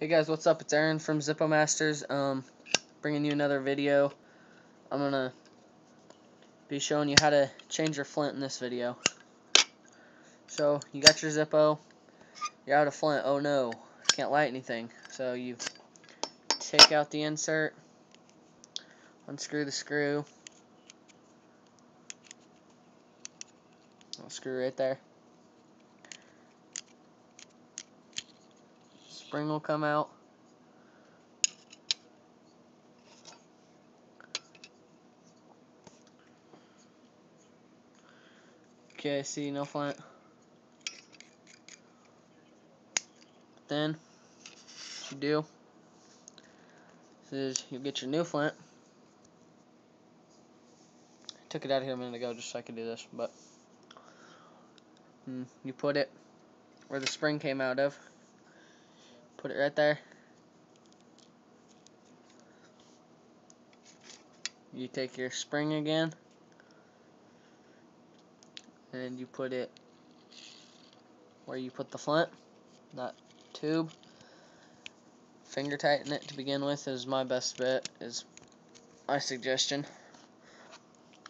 Hey guys, what's up? It's Aaron from Zippo Masters. Bringing you another video. I'm gonna be showing you how to change your flint in this video. So you got your Zippo, you're out of flint. Oh no, can't light anything. So you take out the insert, unscrew the screw. I'll screw right there. Spring will come out. Okay, see, no flint. Then what you do is you get your new flint. I took it out of here a minute ago just so I could do this, but you put it where the spring came out of. Put it right there. You take your spring again and you put it where you put the flint, that tube. Finger tighten it to begin with is my best bet, is my suggestion.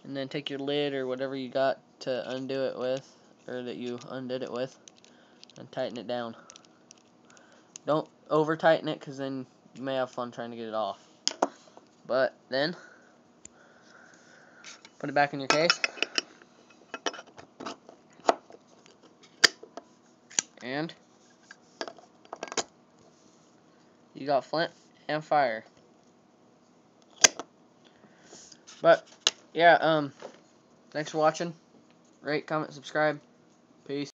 And then take your lid or whatever you got to undo it with, or that you undid it with, and tighten it down. Don't over tighten it, because then you may have fun trying to get it off. But then put it back in your case, and you got flint and fire. But yeah, thanks for watching. Rate, comment, subscribe. Peace.